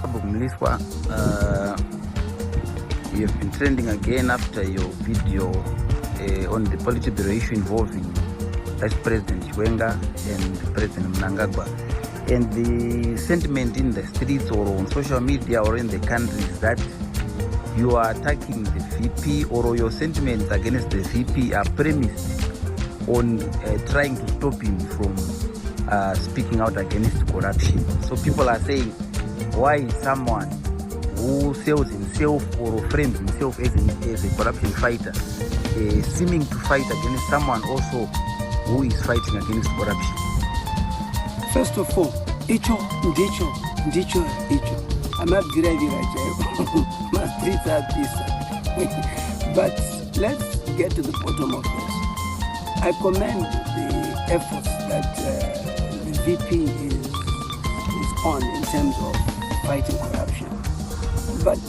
Mliswa, you have been trending again after your video on the political issue involving Vice President Chiwenga and President Mnangagwa. And the sentiment in the streets or on social media or in the country is that you are attacking the VP, or your sentiments against the VP are premised on trying to stop him from speaking out against corruption. So people are saying, why is someone who sells himself or frames himself as a corruption fighter seeming to fight against someone also who is fighting against corruption? First of all, icho. I'm not gravy my streets are this. But let's get to the bottom of this. I commend the efforts that the VP is on in terms of fighting corruption. But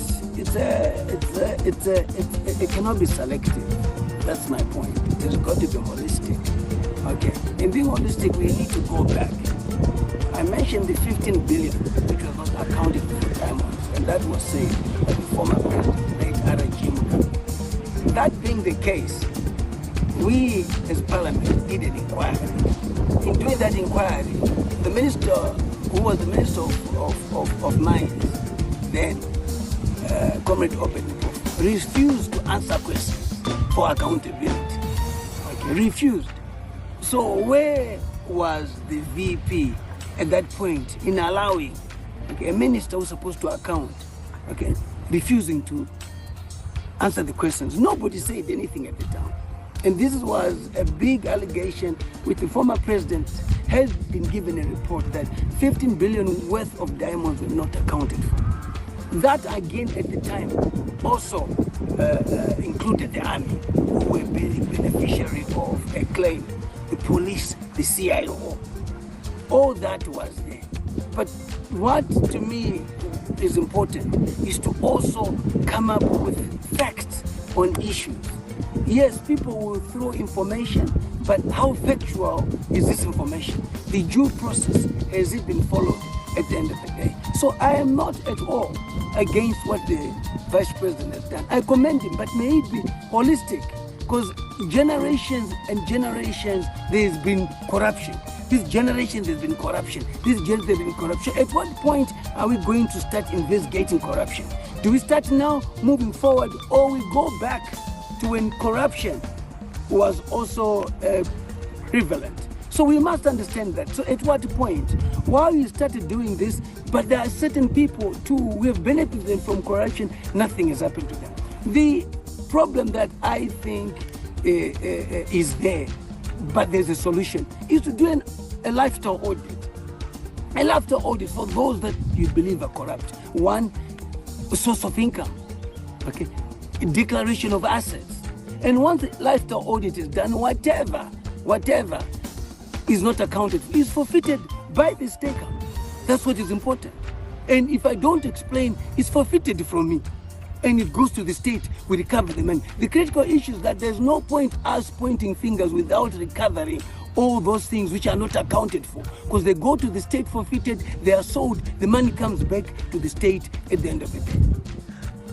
it cannot be selective. That's my point. It's got to be holistic. Okay. In being holistic, we need to go back. I mentioned the 15 billion, which was not accounted for diamonds, and that was said by the former president, late Jim. That being the case, we as Parliament did an inquiry. In doing that inquiry, the minister, who was the Minister of Mines, then Comrade Open, refused to answer questions for accountability. Okay, refused. So where was the VP at that point in allowing a minister who's supposed to account, refusing to answer the questions? Nobody said anything at the time. And this was a big allegation which the former president has been given a report that 15 billion worth of diamonds were not accounted for. That again at the time also included the army, who were beneficiary of a claim, the police, the CIO. All that was there. But what to me is important is to also come up with facts on issues. Yes, people will throw information, but how factual is this information? The due process, has it been followed at the end of the day? So I am not at all against what the Vice President has done. I commend him, but may it be holistic, because generations and generations there's been corruption. This generation there's been corruption. This generation there's been corruption. At what point are we going to start investigating corruption? Do we start now moving forward, or we go back to when corruption was also prevalent? So we must understand that. So at what point, while we started doing this, but there are certain people too who have benefited from corruption, nothing has happened to them. The problem that I think is there, but there's a solution, is to do a lifestyle audit. A lifestyle audit for those that you believe are corrupt. One, a source of income, a declaration of assets. And once the lifestyle audit is done, whatever is not accounted for is forfeited by the staker. That's what is important. And if I don't explain, it's forfeited from me. And it goes to the state, we recover the money. The critical issue is that there's no point us pointing fingers without recovering all those things which are not accounted for. Because they go to the state forfeited, they are sold, the money comes back to the state at the end of the day.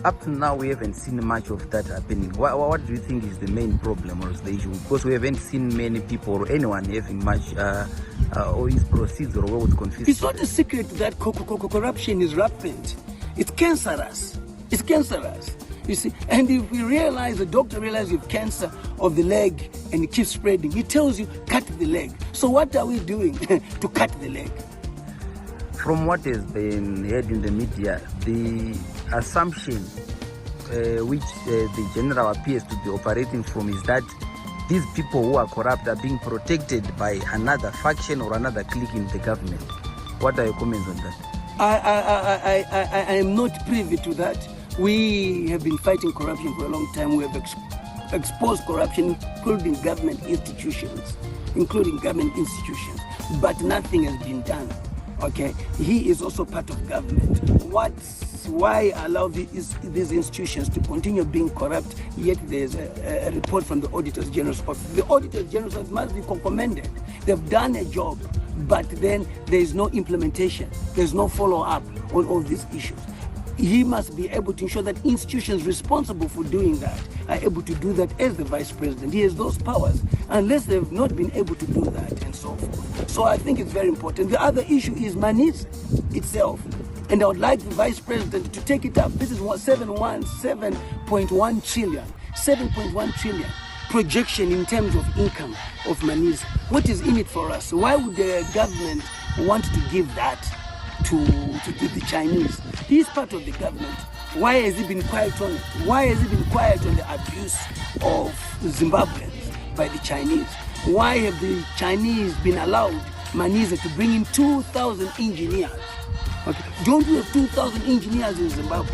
Up to now, we haven't seen much of that happening. What do you think is the main problem or is the issue? Because we haven't seen many people or anyone having much or his proceeds or what was confused. It's not a secret that corruption is rampant. It's cancerous. It's cancerous, you see. And if we realize, the doctor realizes you have cancer of the leg and it keeps spreading, he tells you, cut the leg. So what are we doing to cut the leg? From what has been heard in the media, the assumption which the general appears to be operating from is that these people who are corrupt are being protected by another faction or another clique in the government. What are your comments on that? I am not privy to that. We have been fighting corruption for a long time. We have exposed corruption, including government institutions, but nothing has been done. Okay, he is also part of government. What us why allow these institutions to continue being corrupt, yet there's a report from the Auditor General's office. The Auditor General's office must be commended. They've done a job, but then there is no implementation. There's no follow-up on all these issues. He must be able to ensure that institutions responsible for doing that are able to do that as the Vice President. He has those powers, unless they've not been able to do that and so forth. So I think it's very important. The other issue is Maniz itself. And I would like the Vice President to take it up. This is 7.1 trillion, 7.1 trillion projection in terms of income of Maniz. What is in it for us? Why would the government want to give that to the Chinese? He is part of the government. Why has he been quiet on it? Why has he been quiet on the abuse of Zimbabweans by the Chinese? Why have the Chinese been allowed Maniz to bring in 2,000 engineers? Okay. Don't we have 2,000 engineers in Zimbabwe?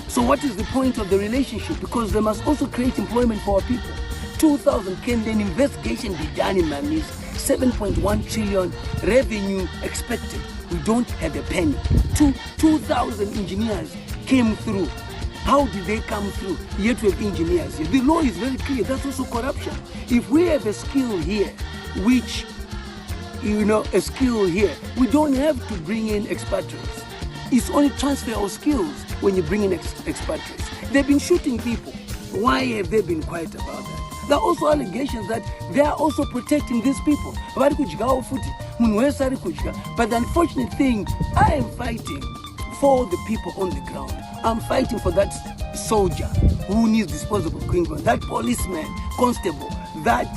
So what is the point of the relationship? Because they must also create employment for our people. 2,000, can then investigation be done in Maniz? 7.1 trillion revenue expected. We don't have a penny. 2,000 engineers came through. How did they come through? Yet we have engineers here. The law is very clear. That's also corruption. If we have a skill here, which, a skill here, we don't have to bring in expatriates. It's only transfer of skills when you bring in expatriates. They've been shooting people. Why have they been quiet about that? There are also allegations that they are also protecting these people. But the unfortunate thing, I am fighting for the people on the ground. I'm fighting for that soldier who needs disposable equipment, that policeman, constable, that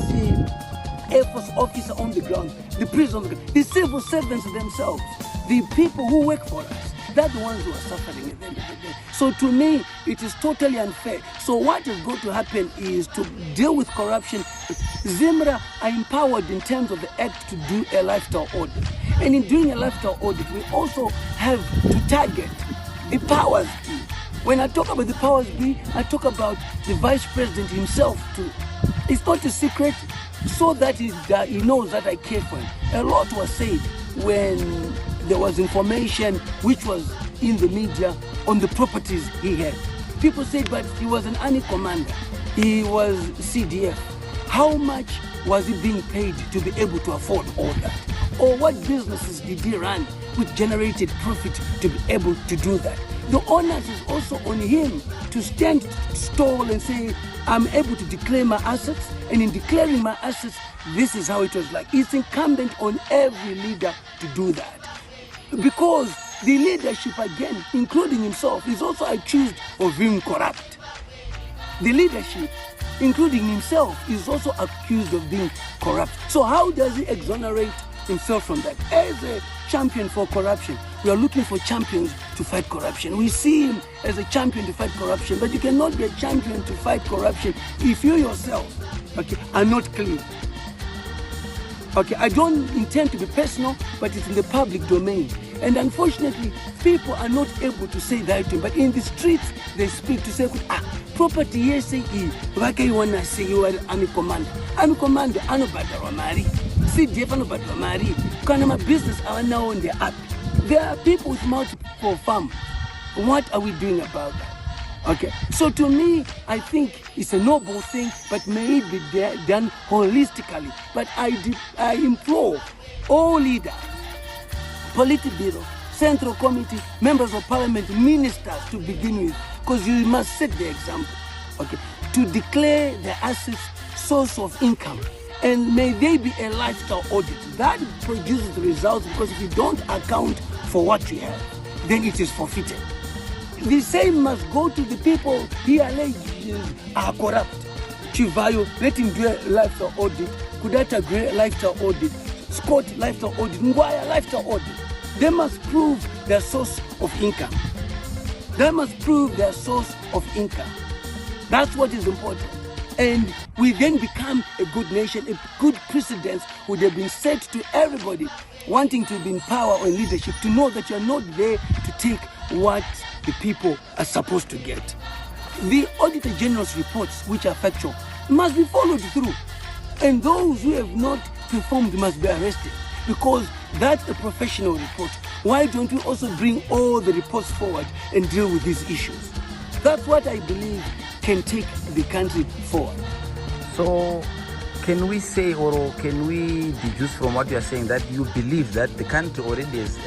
Air Force officer on the ground, the prison, the civil servants themselves, the people who work for us. They're the ones who are suffering at the end of the day. So to me, it is totally unfair. So what is going to happen is to deal with corruption. Zimra are empowered in terms of the act to do a lifestyle audit. And in doing a lifestyle audit, we also have to target the powers be. When I talk about the powers be, I talk about the Vice President himself too. It's not a secret, so that he knows that I care for him. A lot was said when there was information which was in the media on the properties he had. People said, but he was an army commander. He was CDF. How much was he being paid to be able to afford all that? Or what businesses did he run which generated profit to be able to do that? The onus is also on him to stand tall and say, I'm able to declare my assets, and in declaring my assets, this is how it was like. It's incumbent on every leader to do that. Because the leadership, again, including himself, is also accused of being corrupt. The leadership, including himself, is also accused of being corrupt. So how does he exonerate himself from that? As a champion for corruption, we are looking for champions to fight corruption. We see him as a champion to fight corruption, but you cannot be a champion to fight corruption if you yourself, are not clean. I don't intend to be personal, but it's in the public domain. And unfortunately, people are not able to say that to him. But in the streets, they speak to say, property, yes, why you want to say you are army commander? Army commander, I know about the Romari. CDF, I know about the Romari. Kind of business are now on the app. There are people with multiple farms. What are we doing about that? So to me, I think it's a noble thing, but may it be done holistically. But I implore all leaders, Politburo, Central Committee, members of Parliament, ministers to begin with, because you must set the example, to declare the assets source of income. And may they be a lifestyle audit. That produces the results, because if you don't account for what you have, then it is forfeited. The same must go to the people he alleges are corrupt. Chivayo, let him do a lifestyle audit. Kudata agree a lifestyle audit. Scott lifestyle audit. Ngwaya lifestyle audit. They must prove their source of income. They must prove their source of income. That's what is important. And we then become a good nation. A good precedence would have been set to everybody wanting to be in power or in leadership, to know that you're not there to take what the people are supposed to get. The Auditor General's reports, which are factual, must be followed through. And those who have not performed must be arrested, because that's a professional report. Why don't we also bring all the reports forward and deal with these issues? That's what I believe can take the country forward. So can we say, or can we deduce from what you are saying, that you believe that the country already has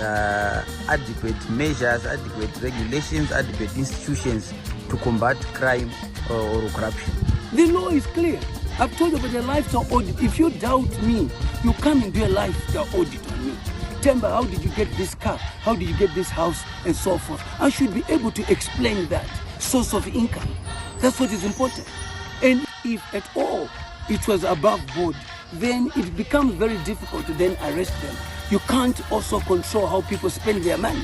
adequate measures, adequate regulations, adequate institutions to combat crime or corruption? The law is clear. I've told you about the lifestyle audit. If you doubt me, you come and do a lifestyle audit on me. Temba, how did you get this car? How did you get this house? And so forth. I should be able to explain that source of income. That's what is important. And if at all it was above board, then it becomes very difficult to then arrest them. You can't also control how people spend their money.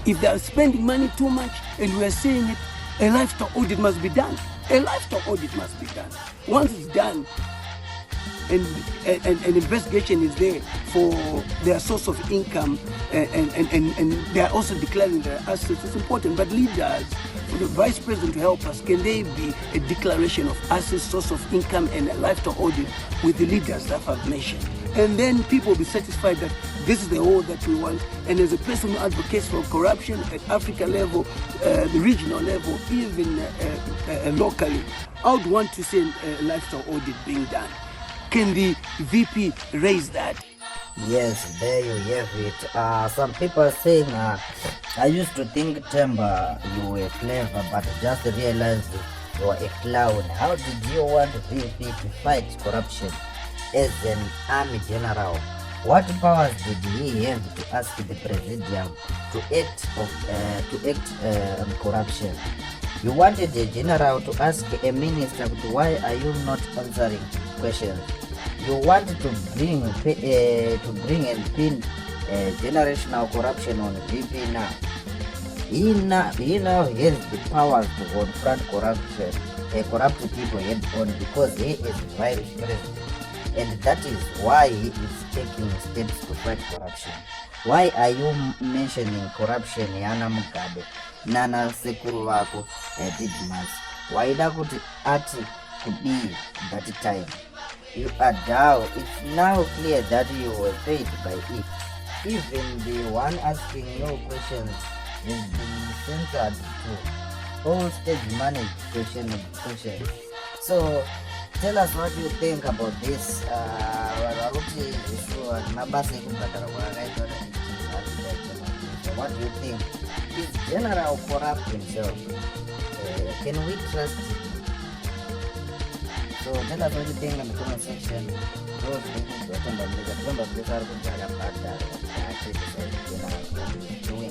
If they are spending money too much and we are seeing it, a lifestyle audit must be done. A lifestyle audit must be done. Once it's done, and an investigation is there for their source of income, and they are also declaring their assets, it's important. But leaders, for the vice president to help us, can there be a declaration of assets, source of income, and a lifestyle audit with the leaders that I've mentioned? And then people will be satisfied that this is the all that we want. And as a person who advocates for corruption at Africa level, the regional level, even locally, I would want to see a lifestyle audit being done. Can the VP raise that? Yes, there you have it. Some people are saying, I used to think, Temba, you were clever, but just realized you were a clown. How did you want VP to fight corruption as an army general? What powers did he have to ask the presidium to act on corruption? You wanted a general to ask a minister, but why are you not answering questions? You want to bring and pin generational corruption on VP now. He now has the power to confront corruption, corrupt people head on, because he is vice president. And that is why he is taking steps to fight corruption. Why are you mentioning corruption? Yana Mugabe, Nana Sekuru wako Didmas. Why kuti ati could be that time? You are down. It's now clear that you were paid by it. Even the one asking you questions has been censored to all stage managed questions. So tell us what you think about this. What do you think? Is General corrupt himself? Can we trust him? So tell us what you think in the comment section. Those who think